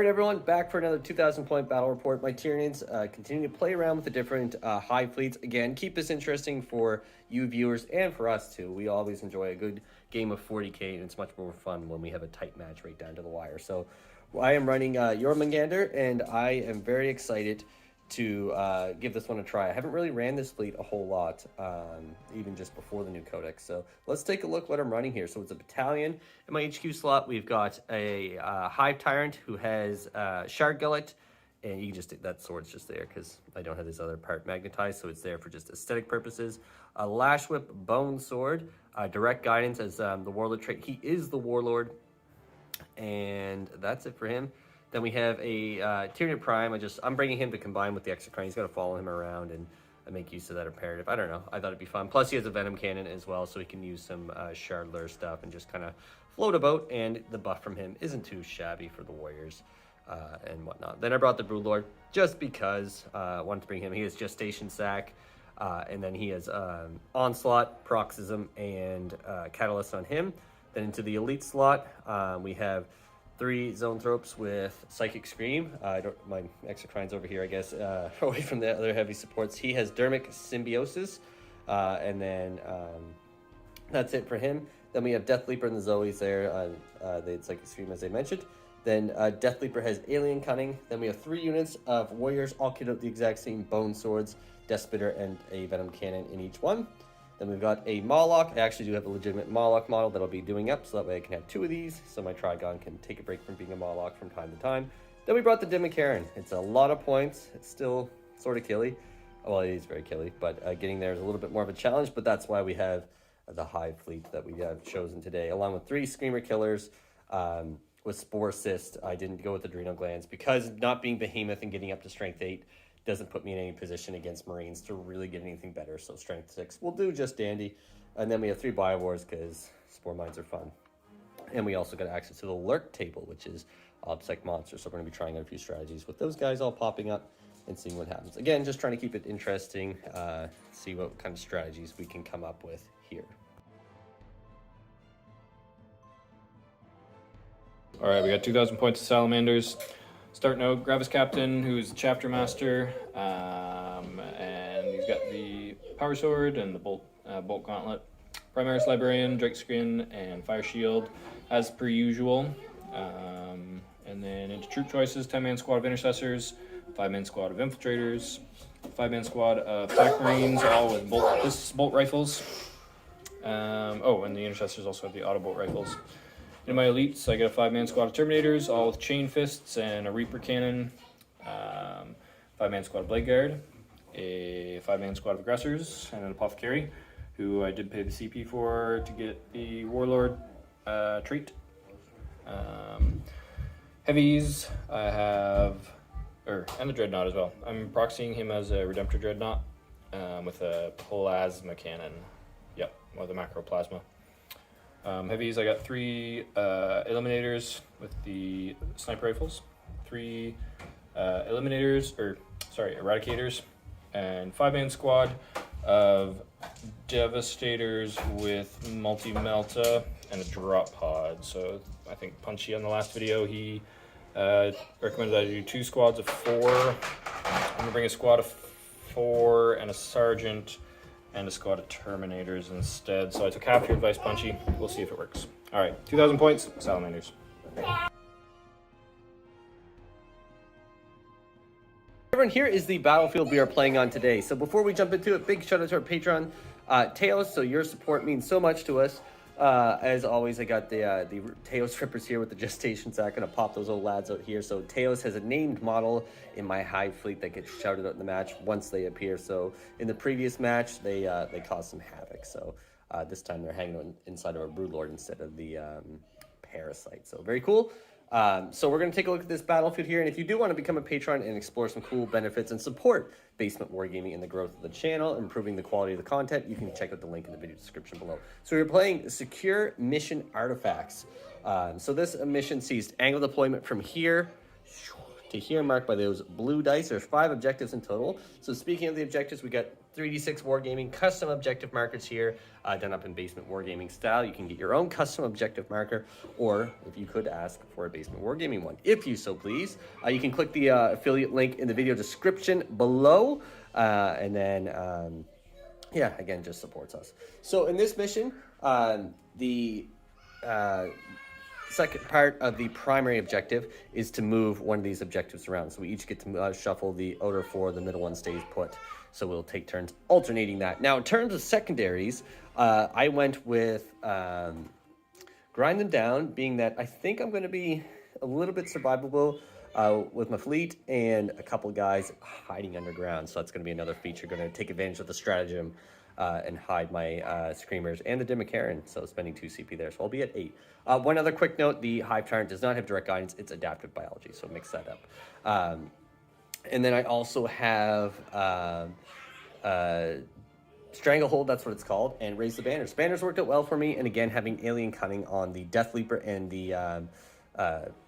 Alright everyone, back for another 2,000 point battle report. My Tyranids continue to play around with the different Hive Fleets. Again, keep this interesting for you viewers and for us too. We always enjoy a good game of 40k, and it's much more fun when we have a tight match right down to the wire. So I am running Jormungandr, and I am very excited to give this one a try. I haven't really ran this fleet a whole lot, even just before the new codex. So let's take a look what I'm running here. So it's a Battalion. In my HQ slot, we've got a Hive Tyrant who has Shardgullet, and you can just, that sword's just there because I don't have this other part magnetized, so it's there for just aesthetic purposes. A Lash Whip Bone Sword, Direct Guidance as the Warlord trait. He is the Warlord, and that's it for him. Then we have a Tyranid Prime. I'm bringing him to combine with the Exocrine. He's got to follow him around and make use of that imperative. I don't know. I thought it'd be fun. Plus, he has a Venomcannon as well, so he can use some Shardgullet stuff and just kind of float about. And the buff from him isn't too shabby for the Warriors and whatnot. Then I brought the Broodlord just because I wanted to bring him. He has Gestation Sac, and then he has Onslaught, Paroxysm, and Catalyst on him. Then into the Elite slot, we have 3 Zoanthropes with Psychic Scream. My Exocrine's over here, I guess, away from the other heavy supports. He has Dermic Symbiosis, and then that's it for him. Then we have Deathleaper and the Zoes there. They had Psychic Scream, as I mentioned. Then Deathleaper has Alien Cunning. Then we have 3 units of Warriors, all kitted out the exact same Boneswords, Deathspitter, and a Venomcannon in each one. Then we've got a Mawloc. I actually do have a legitimate Mawloc model that I'll be doing up, so that way I can have 2 of these, so my Trigon can take a break from being a Mawloc from time to time. Then we brought the Dimichaeron. It's a lot of points. It's still sort of killy. Well, it is very killy, but getting there is a little bit more of a challenge, but that's why we have the Hive Fleet that we have chosen today, along with 3 Screamer Killers with Spore Assist. I didn't go with Adrenal Glands because not being Behemoth and getting up to Strength 8 doesn't put me in any position against Marines to really get anything better, so Strength 6 will do just dandy. And then we have 3 Biowars because Spore Mines are fun. And we also got access to the Lurk table, which is Obsec Monsters, so we're going to be trying out a few strategies with those guys all popping up and seeing what happens. Again, just trying to keep it interesting, see what kind of strategies we can come up with here. All right, we got 2,000 points of Salamanders. Starting out, Gravis Captain, who's the Chapter Master, and he's got the Power Sword and the Bolt Gauntlet. Primaris Librarian, Drake Skin, and Fire Shield, as per usual. And then into troop choices, 10-man squad of Intercessors, 5-man squad of Infiltrators, 5-man squad of Attack Marines, all with bolt rifles. Oh, and the Intercessors also have the auto bolt rifles. In my elites, I got a 5-man squad of Terminators, all with Chain Fists and a Reaper Cannon. 5-man squad of Blade Guard, a 5-man squad of Aggressors, and an Apothecary, who I did pay the CP for to get the Warlord trait. Heavies, I have, and the Dreadnought as well. I'm proxying him as a Redemptor Dreadnought with a Plasma Cannon. Yep, or the Macro Plasma. Heavies, I got 3 Eliminators with the Sniper Rifles, 3 Eradicators, and 5-man squad of Devastators with Multi-Melta and a Drop Pod. So I think Punchy on the last video, he recommended I do 2 squads of 4. I'm gonna bring a squad of 4 and a Sergeant and a squad of Terminators instead. So I took half your advice, Punchy. We'll see if it works. All right, 2,000 points, Salamanders. Everyone, here is the battlefield we are playing on today. So before we jump into it, big shout out to our Patron, Teos. So your support means so much to us. As always, I got the Teos Rippers here with the Gestation Sac. Gonna pop those old lads out here. So Teos has a named model in my Hive Fleet that gets shouted out in the match once they appear. So in the previous match, they caused some havoc. So this time they're hanging out inside of a Broodlord instead of the Parasite. So very cool. So we're going to take a look at this battlefield here, and if you do want to become a patron and explore some cool benefits and support Basement Wargaming and the growth of the channel, improving the quality of the content, you can check out the link in the video description below. So we're playing Secure Mission Artifacts. So this mission sees angle deployment from here to here marked by those blue dice. There's 5 objectives in total. So speaking of the objectives, we got 3d6 Wargaming custom objective markers here, done up in Basement Wargaming style. You can get your own custom objective marker, or if you could ask for a Basement Wargaming one, if you so please. You can click the affiliate link in the video description below, and then, yeah, again, just supports us. So in this mission, the second part of the primary objective is to move one of these objectives around. So we each get to shuffle the outer 4, the middle one stays put. So we'll take turns alternating that. Now, in terms of secondaries, I went with grind them down, being that I think I'm going to be a little bit survivable with my fleet and a couple guys hiding underground. So that's going to be another feature. Going to take advantage of the stratagem and hide my Screamers and the Dimichaeron, so spending 2 CP there. So I'll be at 8. One other quick note, the Hive Tyrant does not have direct guidance, it's adaptive biology, so mix that up. And then I also have Stranglehold, that's what it's called, and Raise the Banners. Banners worked out well for me, and again, having Alien Cunning on the Deathleaper and the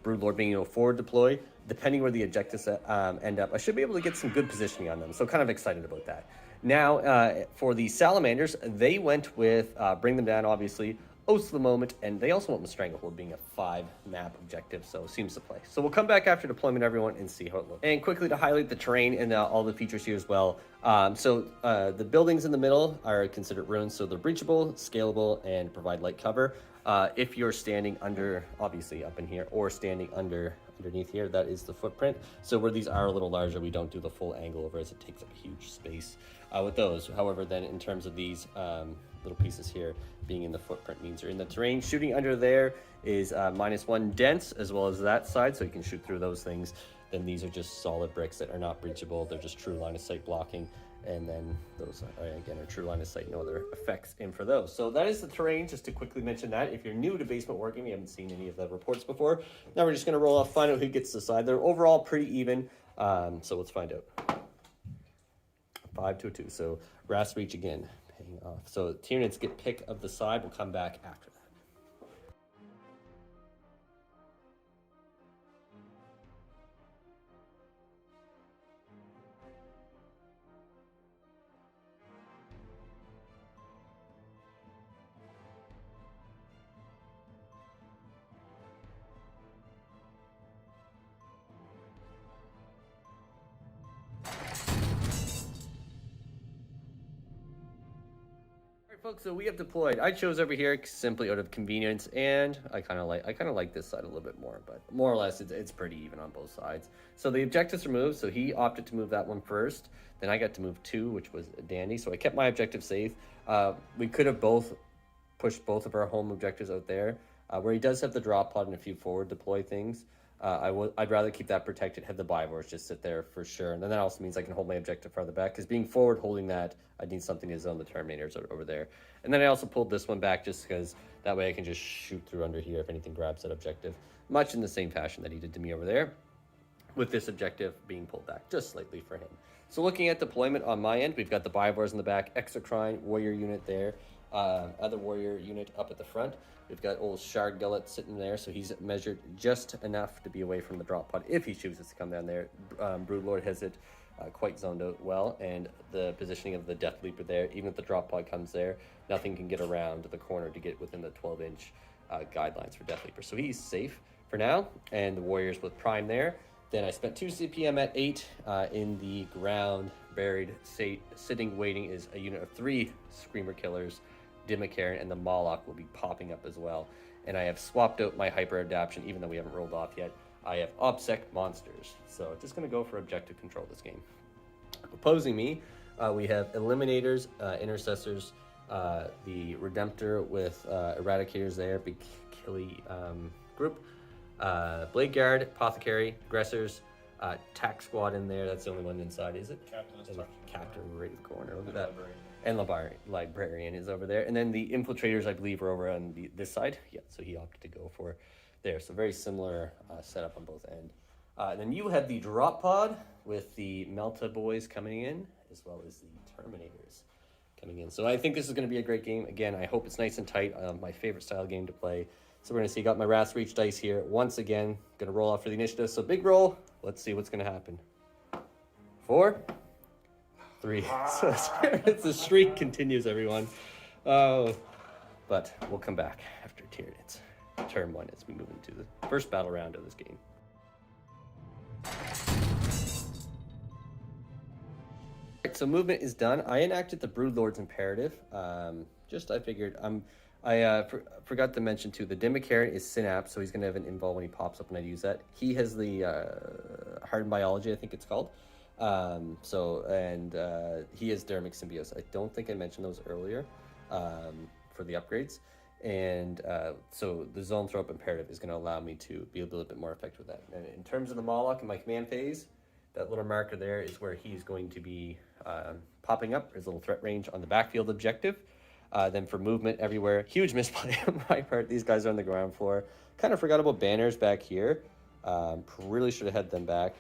Broodlord being able to forward deploy, depending where the objectives end up, I should be able to get some good positioning on them, so kind of excited about that. Now, for the Salamanders, they went with Bring Them Down, obviously, Oaths of the Moment, and they also went with Stranglehold being a 5-map objective, so seems to play. So we'll come back after deployment, everyone, and see how it looks. And quickly to highlight the terrain and all the features here as well. The buildings in the middle are considered ruins, so they're breachable, scalable, and provide light cover. If you're standing under, obviously up in here, or standing underneath here, that is the footprint. So where these are a little larger, we don't do the full angle over as it takes up huge space with those. However, then in terms of these little pieces here, being in the footprint means you're in the terrain. Shooting under there is -1 dense, as well as that side, so you can shoot through those things. Then these are just solid bricks that are not breachable. They're just true line of sight blocking. And then those are, again, are true line of sight, no other effects in for those. So that is the terrain, just to quickly mention that. If you're new to Basement Wargaming, you haven't seen any of the reports before. Now we're just going to roll off, find out who gets to decide. They're overall pretty even, so let's find out. 5-2. So Ras Reach again, paying off. So Tyranids get pick of the side. We'll come back after that. Folks, so we have deployed. I chose over here simply out of convenience, and I kind of like this side a little bit more, but more or less it's pretty even on both sides. So the objectives are moved, so he opted to move that one first. Then I got to move 2, which was dandy. So I kept my objective safe. We could have both pushed both of our home objectives out there, where he does have the drop pod and a few forward deploy things. I'd rather keep that protected, have the Bivors just sit there for sure. And then that also means I can hold my objective farther back, because being forward holding that, I need something to zone the Terminators over there. And then I also pulled this one back just because that way I can just shoot through under here if anything grabs that objective, much in the same fashion that he did to me over there, with this objective being pulled back just slightly for him. So looking at deployment on my end, we've got the Bivors in the back, Exocrine warrior unit there, other warrior unit up at the front. We've got old Shardgullet sitting there, so he's measured just enough to be away from the drop pod if he chooses to come down there. Broodlord has it quite zoned out well, and the positioning of the Deathleaper there, even if the drop pod comes there, nothing can get around the corner to get within the 12-inch guidelines for Deathleaper. So he's safe for now, and the Warriors with Prime there. Then I spent 2 CPM at 8 in the ground, buried, sitting, waiting is a unit of 3 Screamer Killers, Dimichaeron, and the Mawloc will be popping up as well. And I have swapped out my Hyper Adaption, even though we haven't rolled off yet. I have Obsec Monsters. So just going to go for objective control this game. Opposing me, we have Eliminators, Intercessors, the Redemptor with Eradicators there, big killy group. Blade Guard, Apothecary, Aggressors, Tac Squad in there. That's the only one inside, is it? Captain right in the corner. Look at that. And Librarian is over there. And then the Infiltrators, I believe, are over on this side. Yeah, so he opted to go for there. So very similar setup on both ends. And then you have the Drop Pod with the Melta Boys coming in, as well as the Terminators coming in. So I think this is going to be a great game. Again, I hope it's nice and tight. My favorite style game to play. So we're going to see, got my Wrath Reach dice here. Once again, going to roll off for the initiative. So big roll. Let's see what's going to happen. 4, 3. So the streak continues, everyone. But we'll come back after Tyranids. Turn 1 as we move into the first battle round of this game. Alright, so movement is done. I enacted the Broodlord's Imperative. I figured I forgot to mention too, the Dimichaeron is Synaptic, so he's going to have an invul when he pops up when I use that. He has the Hardend Biology, I think it's called. He has Dermic Symbiosis. I don't think I mentioned those earlier for the upgrades. And so the Zoanthrope Imperative is going to allow me to be a little bit more effective with that. And in terms of the Mawloc in my command phase, that little marker there is where he's going to be popping up. His little threat range on the backfield objective. Then for movement everywhere, huge misplay on my part. These guys are on the ground floor. Kind of forgot about banners back here. Really should have had them back.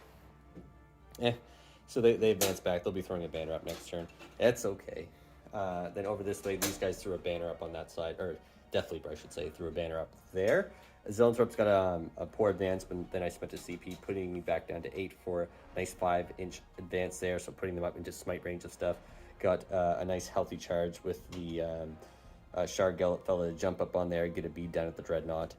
So they advance back. They'll be throwing a banner up next turn. That's okay. Then over this way, these guys threw a banner up on that side, or Deathleaper, I should say, threw a banner up there. Zoanthrope's got a poor advance, but then I spent a CP, putting me back down to 8 for a nice 5-inch advance there, so putting them up into smite range of stuff. Got a nice healthy charge with the Shardgullet fella to jump up on there, get a bead down at the Dreadnought,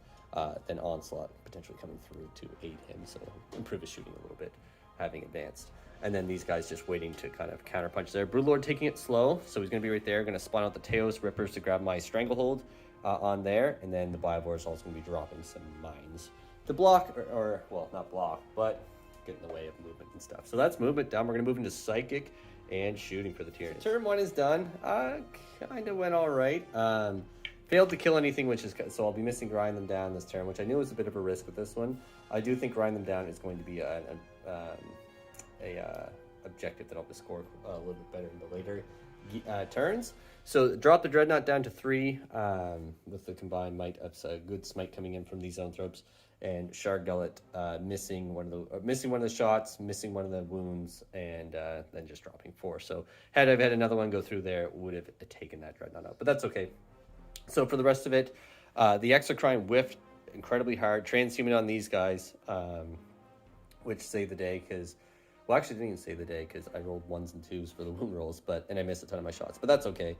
then Onslaught potentially coming through to aid him, so improve his shooting a little bit, having advanced. And then these guys just waiting to kind of counterpunch there. Broodlord taking it slow, so he's going to be right there. Going to spawn out the Teos Rippers to grab my Stranglehold on there. And then the Biovore is also going to be dropping some mines to block, well, not block, but get in the way of movement and stuff. So that's movement done. We're going to move into Psychic and shooting for the Tyranids. Turn 1 is done. Kind of went all right. Failed to kill anything, so I'll be missing Grind Them Down this turn, which I knew was a bit of a risk with this one. I do think Grind Them Down is going to be a objective that I'll score a little bit better in the later turns. So drop the Dreadnought down to 3 with the combined might of a good smite coming in from these Zoanthropes, and Shardgullet missing one of the shots, missing one of the wounds, and then just dropping 4. So had I had another one go through there, would have taken that Dreadnought out, but that's okay. So for the rest of it, the Exocrine whiffed incredibly hard. Transhuman on these guys, which saved the day because. Well, actually, didn't even save the day because I rolled 1s and 2s for the wound rolls, and I missed a ton of my shots. But that's okay.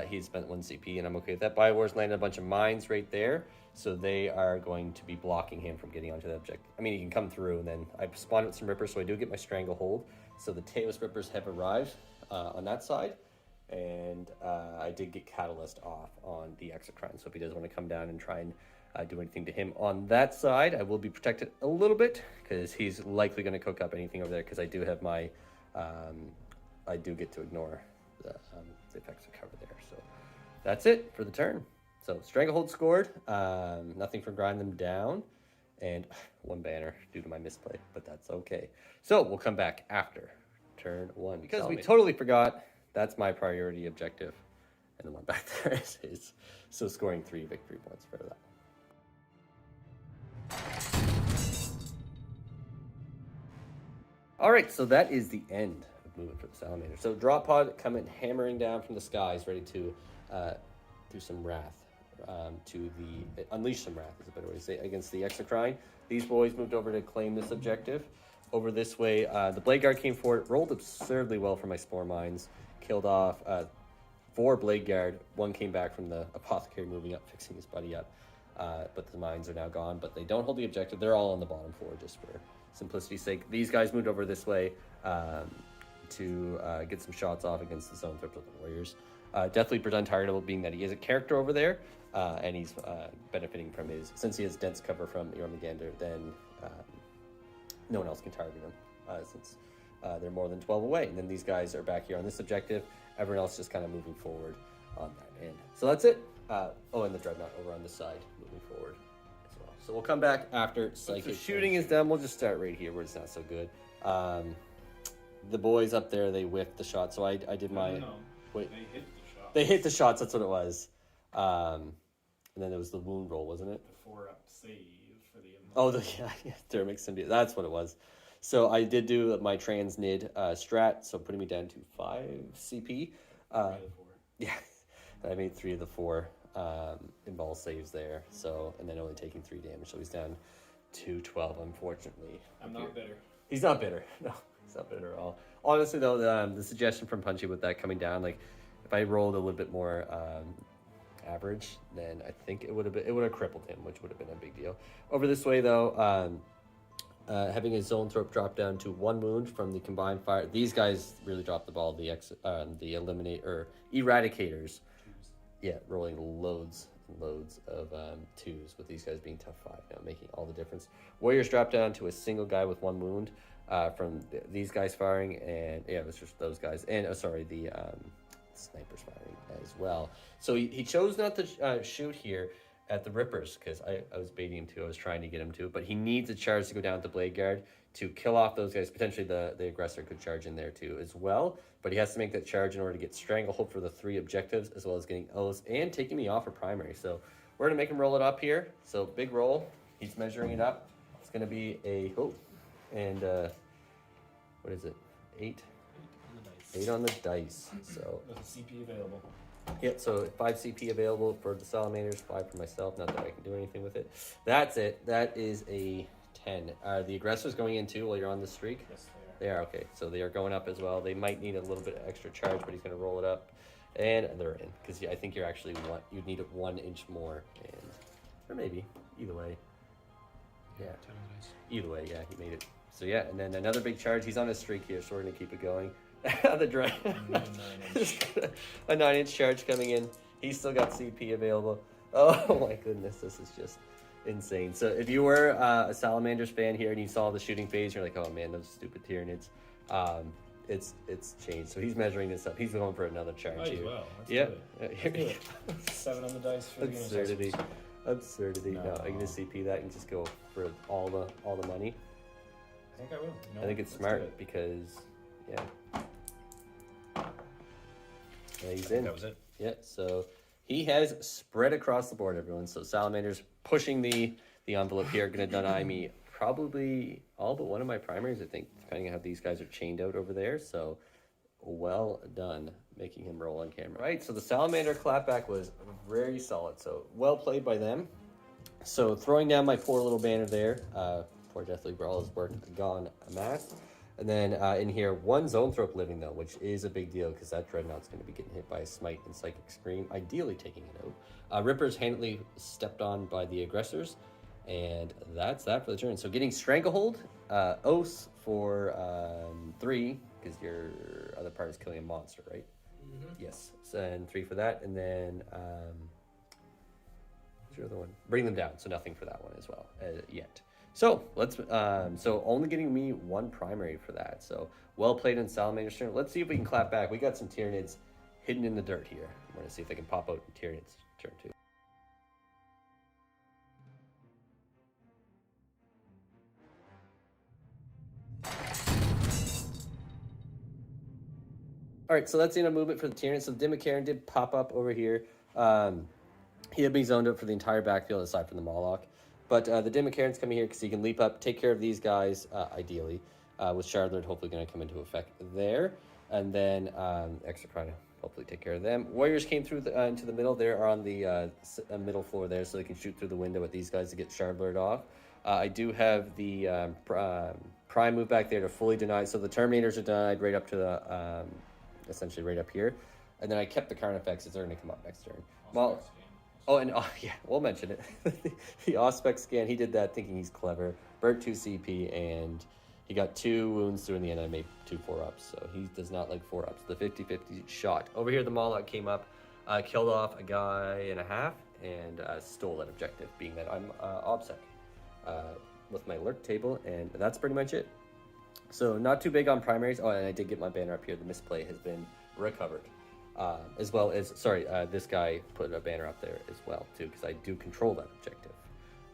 He spent 1 CP, and I'm okay with that. Bioware's landed a bunch of mines right there, so they are going to be blocking him from getting onto the objective. I mean, he can come through, and then I spawned with some Rippers, so I do get my Stranglehold. So the Teos Rippers have arrived on that side, and I did get Catalyst off on the Exocrine. So if he does want to come down and try and do anything to him on that side, I will be protected a little bit because he's likely going to cook up anything over there because I do have my I do get to ignore the effects of cover there. So that's it for the turn. So Stranglehold scored, nothing for Grind Them Down, and 1 banner due to my misplay, but that's okay. So we'll come back after turn 1 because we totally forgot that's my priority objective, and the one back there is so scoring 3 victory points for that. All right, so that is the end of movement for the Salamander. So Drop Pod coming hammering down from the skies, ready to do some wrath, unleash some wrath is a better way to say it, against the Exocrine. These boys moved over to claim this objective. Over this way, the Blade Guard came forward, rolled absurdly well for my Spore Mines, killed off 4 Blade Guard. 1 came back from the Apothecary moving up, fixing his buddy up. But the mines are now gone, but they don't hold the objective. They're all on the bottom floor just for simplicity's sake. These guys moved over this way to get some shots off against the Zoanthrope of the Warriors. Deathleaper's untargetable, being that he is a character over there, and he's benefiting from since he has dense cover from Jormungandr, then no one else can target him since they're more than 12 away. And then these guys are back here on this objective. Everyone else just kind of moving forward on that end. So that's it. And the Dreadnought over on this side, moving forward as well. So we'll come back after Psychic. So shooting is done. We'll just start right here where it's not so good. The boys up there, they whiffed the shot. So I did my... No. Wait. They hit the shots. They hit the shots, that's what it was. And then there was the wound roll, wasn't it? The 4-up save for the... Dermic Symbiote. That's what it was. So I did do my Transnid strat, so putting me down to 5 CP. 3 of the 4. Yeah. I made 3 of the 4. in-ball saves there. So, and then only taking 3 damage. So he's down to 12, unfortunately. I'm not bitter. He's not bitter. No, he's not bitter at all. Honestly, though, the suggestion from Punchy with that coming down, like if I rolled a little bit more average, then I think it would have crippled him, which would have been a big deal. Over this way, though, having a Zoanthrope drop down to 1 wound from the combined fire. These guys really dropped the ball. The eliminate or eradicators, yeah, rolling loads and loads of 2s with these guys being tough 5 now, making all the difference. Warriors drop down to a single guy with 1 wound from these guys firing, and yeah, it was just those guys. And the snipers firing as well. So he chose not to shoot here at the Rippers, because I was baiting him too. I was trying to get him to, but he needs a charge to go down with the Blade Guard to kill off those guys. Potentially the aggressor could charge in there too as well, but he has to make that charge in order to get Stranglehold for the 3 objectives, as well as getting O's and taking me off for primary. So we're going to make him roll it up here. So big roll. He's measuring it up. It's going to be a, what is it? 8? 8 on the dice. So With a CP available. yeah, so 5 CP available for the Salamanders, 5 for myself. Not that I can do anything with it. That's it. That is a 10. Are the aggressors going in too while you're on the streak? Yes, They are, okay. So they are going up as well. They might need a little bit of extra charge, but he's going to roll it up. And they're in. Because I think you're actually, you'd need it 1 inch more. Or maybe. Either way. Yeah. Either way, yeah, he made it. So yeah, and then another big charge. He's on a streak here, so we're going to keep it going. The dragon. A 9-inch charge coming in. He's still got CP available. Oh my goodness, this is just insane. So if you were a Salamanders fan here and you saw the shooting phase, you're like, oh man, those stupid Tyranids. It's changed. So he's measuring this up. He's going for another charge Might as here. well. Yeah. 7 on the dice for Absurdity. the Absurdity. No, I'm gonna CP that and just go for all the money. I think I will. I think it's smart because yeah. Yeah, he's in. That was it. Yeah, so he has spread across the board, everyone. So Salamanders pushing the envelope here, going to deny me probably all but one of my primaries, I think, depending on how these guys are chained out over there. So well done, making him roll on camera. Right, so the Salamander clapback was very solid. So well played by them. So throwing down my poor little banner there. Poor Deathleaper, all his work gone amassed. And then in here, 1 Zoanthrope living, though, which is a big deal because that Dreadnought's going to be getting hit by a Smite and Psychic Scream, ideally taking it out. Rippers handily stepped on by the aggressors, and that's that for the turn. So getting Stranglehold, Oath for 3, because your other part is killing a monster, right? Mm-hmm. Yes, so, and 3 for that, and then what's your other one? Bring them down, so nothing for that one as well yet. So let's so only getting me 1 primary for that. So well played in Salamander's turn. Let's see if we can clap back. We got some Tyranids hidden in the dirt here. I'm gonna see if they can pop out in Tyranids turn 2. All right, so that's the end of movement for the Tyranids. So Dimichaeron did pop up over here. He had been zoned up for the entire backfield aside from the Mawloc. But the Dimichaeron's coming here because he can leap up, take care of these guys, ideally, with Shardgullet hopefully going to come into effect there. And then Extra Pride hopefully take care of them. Warriors came through into the middle. They're on the middle floor there, so they can shoot through the window at these guys to get Shardgullet off. I do have the Prime move back there to fully deny. So the Terminators are denied right up to the, essentially right up here. And then I kept the Carnifex as they're going to come up next turn. Well, oh, and yeah, we'll mention it. The Auspex scan, he did that thinking he's clever. Burnt 2 CP, and he got 2 wounds through in the end. I made 2 4-ups, so he does not like 4-ups. The 50-50 shot. Over here, the Mawloc came up, killed off a guy and a half, and stole that objective, being that I'm OBSEC with my alert table, and that's pretty much it. So not too big on primaries. Oh, and I did get my banner up here. The misplay has been recovered. As well as, this guy put a banner up there as well, too, because I do control that objective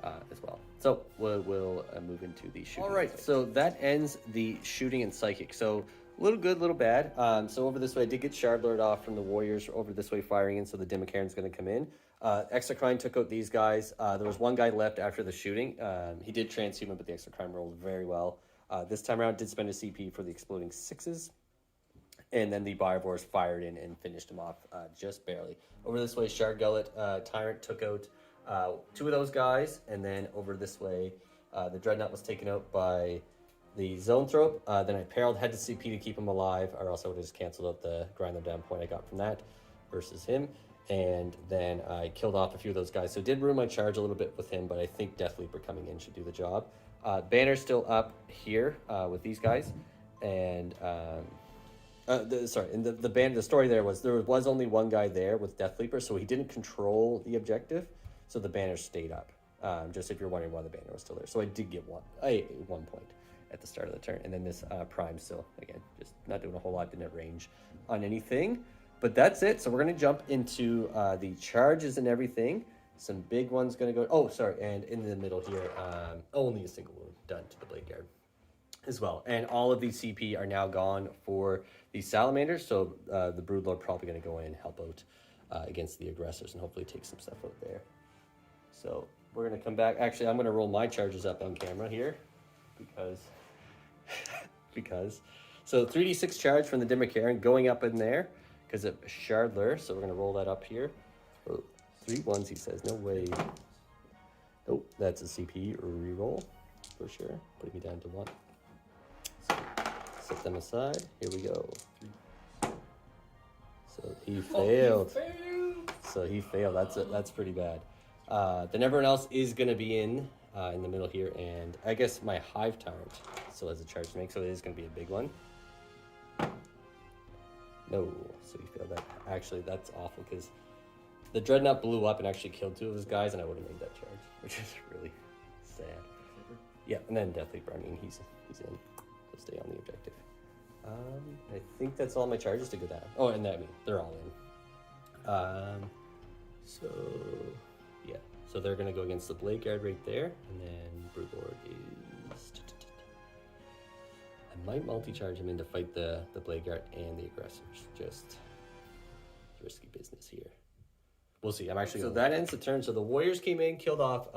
as well. So we'll move into the shooting. All right, so that ends the shooting and psychic. So a little good, little bad. So over this way, I did get Shardgullet off from the Warriors over this way firing in, so the Dimichaeron's going to come in. Exocrine took out these guys. There was 1 guy left after the shooting. He did transhuman, but the Exocrine rolled very well. This time around, did spend a CP for the exploding 6s. And then the Bivores fired in and finished him off just barely. Over this way, Shardgullet, Tyrant took out 2 of those guys. And then over this way, the Dreadnought was taken out by the Zoanthrope. Then I parried head to CP to keep him alive, or else I would have just canceled out the grind them down point I got from that versus him. And then I killed off a few of those guys. So it did ruin my charge a little bit with him, but I think Deathleaper coming in should do the job. Banner's still up here with these guys. And the story there was only one guy there with Deathleaper, so he didn't control the objective. So the banner stayed up. Just if you're wondering why the banner was still there. So I did get one point at the start of the turn. And then this Prime still, again, just not doing a whole lot, didn't range on anything. But that's it. So we're going to jump into the charges and everything. Some big ones going to go. Oh, sorry. And in the middle here, only a single wound done to the Blade Guard as well. And all of these CP are now gone for the Salamanders. So the Broodlord probably going to go in and help out against the aggressors and hopefully take some stuff out there. So we're going to come back. Actually, I'm going to roll my charges up on camera here because so 3d6 charge from the Dimichaeron going up in there because of Shardler. So we're going to roll that up here. Oh, 3 ones, he says. No way. Nope, that's a CP reroll for sure. Putting me down to 1. So set them aside. Here we go. So he failed. So he failed. That's pretty bad. Then everyone else is going to be in the middle here, and I guess my Hive Tyrant still has a charge to make, so it is going to be a big one. No, so he failed that. Actually, that's awful, because the Dreadnought blew up and actually killed 2 of his guys, and I would have made that charge, which is really sad. Yeah, and then Deathleaper, I mean, he's in. He'll stay on the objective. I think that's all my charges to go down. Oh, and I mean, they're all in. So... yeah, so they're going to go against the Blade Guard right there, and then Broodlord is... I might multi-charge him in to fight the Blade Guard and the aggressors. Just risky business here. We'll see. I'm actually... So that ends the turn. So the Warriors came in, killed off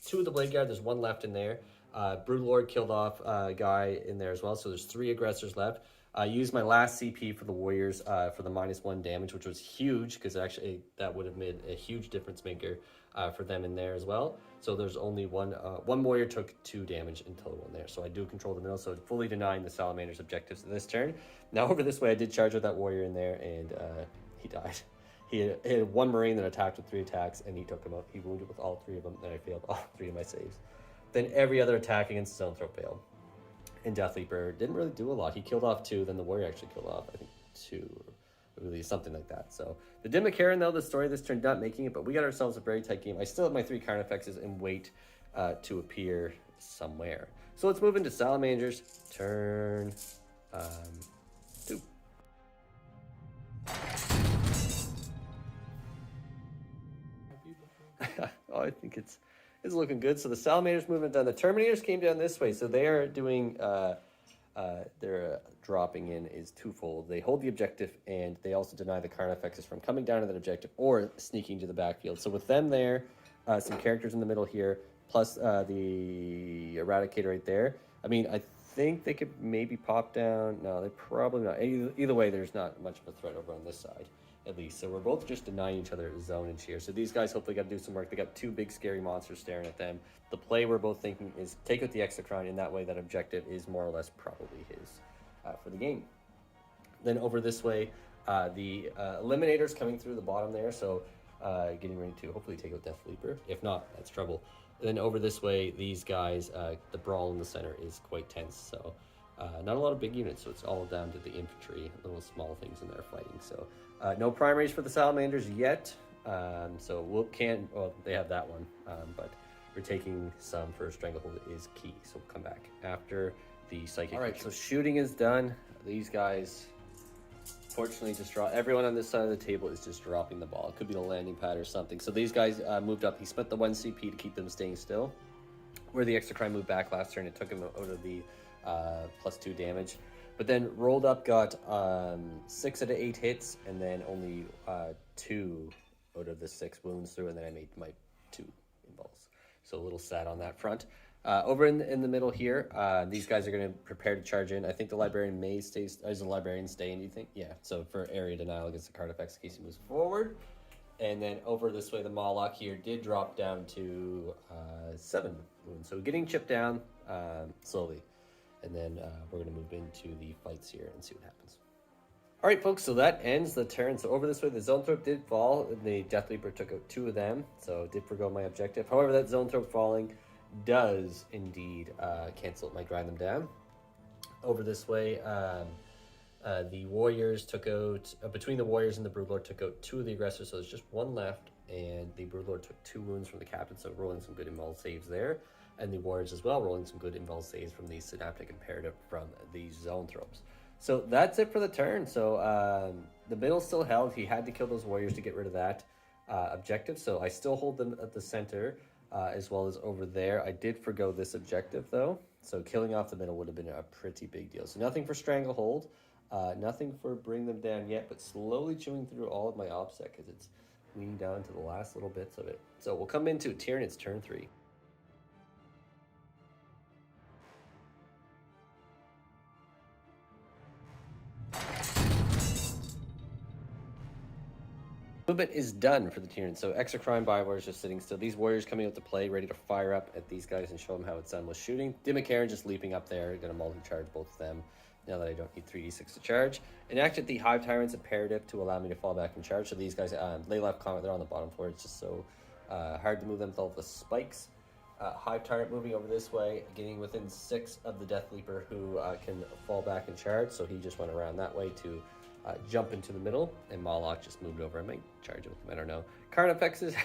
2 of the Blade Guard. There's 1 left in there. Broodlord killed off a guy in there as well, so there's 3 aggressors left. I used my last CP for the Warriors for the -1 damage, which was huge because actually that would have made a huge difference maker for them in there as well. So there's only one Warrior took 2 damage in total in there. So I do control the middle, so fully denying the Salamander's objectives this turn. Now over this way, I did charge with that Warrior in there, and he died. He had 1 Marine that attacked with 3 attacks, and he took him out. He wounded with all 3 of them, then I failed all 3 of my saves. Then every other attack against Zoanthrope failed. And Deathleaper didn't really do a lot. He killed off 2, then the Warrior actually killed off, I think, 2, or really something like that. So the Dimichaeron, though, the story of this turn, not making it, but we got ourselves a very tight game. I still have my 3 Carnifexes and wait to appear somewhere. So let's move into Salamanders, turn 2. Oh, I think it's looking good. So the Salamanders moving down. The Terminators came down this way. So they are doing, their dropping in is twofold. They hold the objective, and they also deny the Carnifexes from coming down to that objective or sneaking to the backfield. So with them there, some characters in the middle here, plus the Eradicator right there. I mean, I think they could maybe pop down. No, they probably not. Either way, there's not much of a threat over on this side, at least. So we're both just denying each other zonage here. So these guys hopefully got to do some work. They got 2 big scary monsters staring at them. The play we're both thinking is take out the Exocron. In that way, that objective is more or less probably his for the game. Then over this way, the Eliminators coming through the bottom there. So getting ready to hopefully take out Deathleaper. If not, that's trouble. And then over this way, these guys, the brawl in the center is quite tense. So not a lot of big units, so it's all down to the infantry, little small things in there fighting. So no primaries for the Salamanders yet. So they have that one, but we're taking some for Stranglehold is key. So we'll come back after the Psychic. All right, so shooting is done. These guys, fortunately, just everyone on this side of the table is just dropping the ball. It could be the landing pad or something. So these guys moved up. He spent the 1 CP to keep them staying still. Where the Exocron moved back last turn, it took him out of the +2 damage. But then rolled up, got 6 out of 8 hits, and then only 2 out of the 6 wounds through, and then I made my 2 involves. So a little sad on that front. Over in the middle here, these guys are going to prepare to charge in. I think the Librarian may stay. Is the Librarian staying, do you think? Yeah, so for area denial against the Artefacts in case he moves forward. And then over this way, the Mawloc here did drop down to 7 wounds. So getting chipped down slowly. And then we're going to move into the fights here and see what happens. All right, folks, so that ends the turn. So over this way, the Zoanthrope did fall. And the Deathleaper took out 2 of them. So did forgo my objective. However, that Zoanthrope falling does indeed cancel my grind them down. Over this way, the Warriors took out, between the Warriors and the Broodlord, took out 2 of the aggressors, so there's just 1 left, and the Broodlord took 2 wounds from the Captain, so rolling some good invul saves there, and the Warriors as well, rolling some good invul saves from the Synaptic Imperative from the Zoanthropes. So that's it for the turn. So the middle still held. He had to kill those Warriors to get rid of that objective, so I still hold them at the center, as well as over there. I did forgo this objective, though, so killing off the middle would have been a pretty big deal. So nothing for Stranglehold. Nothing for bring them down yet, but slowly chewing through all of my OBSEC because it's leaning down to the last little bits of it. So we'll come into Tyranids turn 3. Movement is done for the Tyranids. So Exocrine Bywar is just sitting still. These Warriors coming out to play, ready to fire up at these guys and show them how it's done with shooting. Dimichaeron just leaping up there, going to multi-charge both of them. Now that I don't need 3d6 to charge. Enacted the Hive Tyrant's Imperative to allow me to fall back and charge. So these guys, lay left comment, they're on the bottom floor. It's just so hard to move them with all the spikes. Hive Tyrant moving over this way, getting within 6 of the Deathleaper who can fall back and charge. So he just went around that way to jump into the middle. And Mawloc just moved over. I might charge it with him, I don't know. Artefacts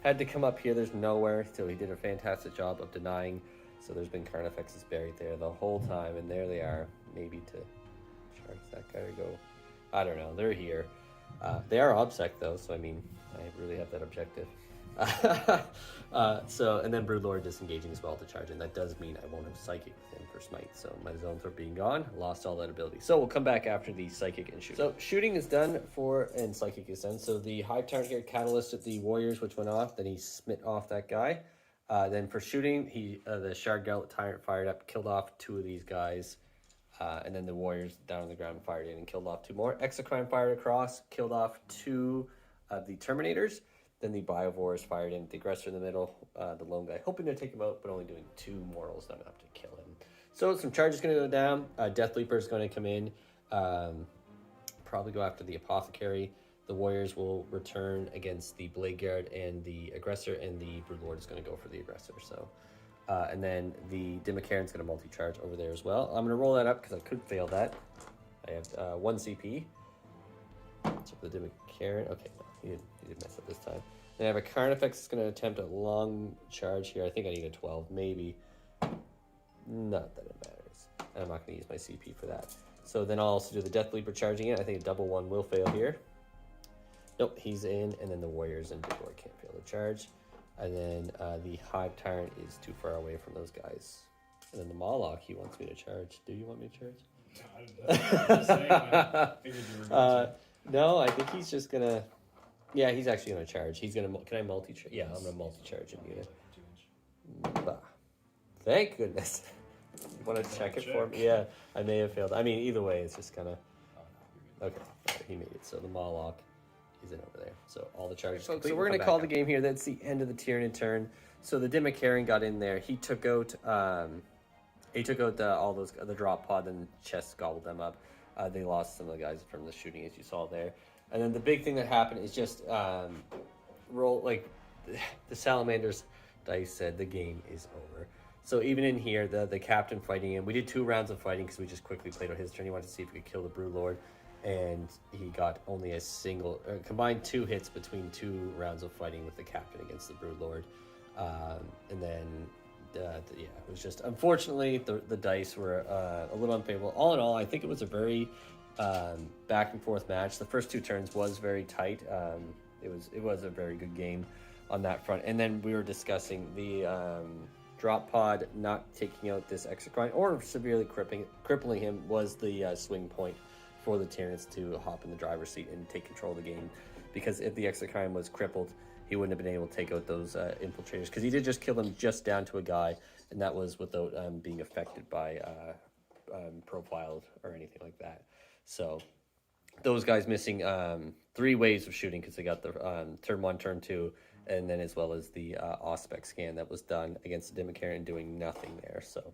had to come up here. There's nowhere. So he did a fantastic job of denying. So there's been Artefacts buried there the whole time. And there they are. Maybe to charge that guy or go. I don't know. They're here. They are OBSEC though, so I mean, I really have that objective. And then Broodlord disengaging as well to charge, and that does mean I won't have Psychic with him for Smite. So my Zoanthrope being gone, lost all that ability. So we'll come back after the Psychic and Shooting. So Shooting is done and Psychic is done. So the Hive Tyrant here catalysted the Warriors, which went off. Then he smit off that guy. Then for Shooting, the Shardgullet Tyrant fired up, killed off 2 of these guys. And then the Warriors down on the ground fired in and killed off 2 more. Exocrine fired across, killed off 2 of the Terminators. Then the Biovores fired in, the aggressor in the middle, the lone guy, hoping to take him out, but only doing 2 mortals, not enough to kill him. So some charges going to go down. Deathleaper is going to come in, probably go after the Apothecary. The Warriors will return against the Blade Guard and the aggressor, and the Broodlord is going to go for the aggressor. So. And then the Dimichaeron's going to multi-charge over there as well. I'm going to roll that up because I could fail that. I have 1 CP. So for the Dimichaeron, okay, no, he didn't mess up this time. Then I have a Artefacts that's going to attempt a long charge here. I think I need a 12, maybe. Not that it matters. I'm not going to use my CP for that. So then I'll also do the Deathleaper charging it. I think a double 1 will fail here. Nope, he's in, and then the Warriors and Broodlord can't fail the charge. And then the Hive Tyrant is too far away from those guys. And then the Mawloc, he wants me to charge. Do you want me to charge? No, I think he's just gonna. Yeah, he's actually gonna charge. He's gonna. Can I multi-charge? Yeah, I'm gonna multi-charge him. Bah. Thank goodness. You want to check it for me? Yeah, I may have failed. I mean, either way, it's just kind of. Okay, right, he made it. So the Mawloc is in over there. So all the charges. So we're gonna call the game here. That's the end of the Tyranid turn. So the Dimichaeron got in there. He took out. He took out all those the drop pod and chest gobbled them up. They lost some of the guys from the shooting, as you saw there. And then the big thing that happened is just roll like the Salamanders dice said the game is over. So even in here, the captain fighting him, we did 2 rounds of fighting because we just quickly played out his turn. He wanted to see if we could kill the Broodlord, and he got only a single combined 2 hits between 2 rounds of fighting with the captain against the Broodlord. And then yeah, it was just unfortunately the dice were a little unfavorable. All in all, I think it was a very back and forth match. The first 2 turns was very tight. It was a very good game on that front. And then we were discussing the drop pod not taking out this Exocrine or severely crippling him was the swing point for the Tyranids to hop in the driver's seat and take control of the game. Because if the Exocrine was crippled, he wouldn't have been able to take out those infiltrators, because he did just kill them just down to a guy, and that was without being affected by profiled or anything like that. So those guys missing 3 waves of shooting, because they got the turn 1, turn 2, and then as well as the Auspex scan that was done against the Dimichaeron, doing nothing there. So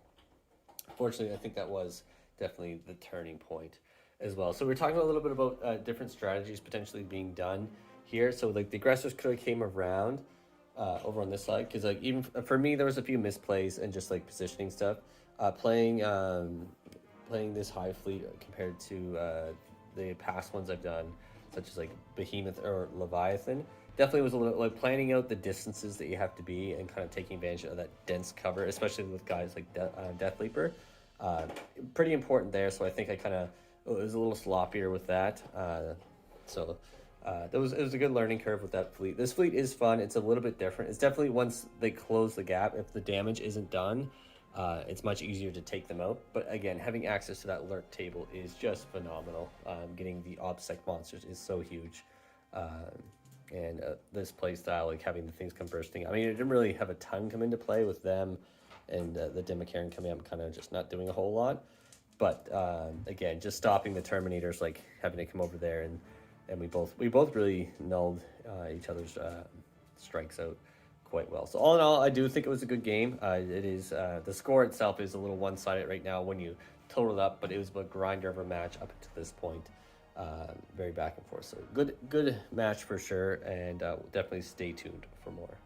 fortunately, I think that was definitely the turning point as well. So we're talking a little bit about different strategies potentially being done here. So like the aggressors could have came around over on this side, because like even for me there was a few misplays and just like positioning stuff. Playing this Hive Fleet compared to the past ones I've done, such as like Behemoth or Leviathan, definitely was a little like planning out the distances that you have to be and kind of taking advantage of that dense cover, especially with guys like Deathleaper. Pretty important there. So I think I kind of was a little sloppier with that. It was a good learning curve with that fleet. This fleet is fun. It's a little bit different. It's definitely, once they close the gap, if the damage isn't done, it's much easier to take them out. But again, having access to that alert table is just phenomenal. Getting the OBSEC monsters is so huge. This play style, like having the things come bursting. I mean, it didn't really have a ton come into play with them, and the Dimichaeron coming up, kind of just not doing a whole lot. But again, just stopping the Terminators, like having to come over there, and we both really nulled each other's strikes out quite well. So all in all, I do think it was a good game. It is the score itself is a little one-sided right now when you total it up, but it was a grinder of a match up to this point. Very back and forth. So good match for sure, and definitely stay tuned for more.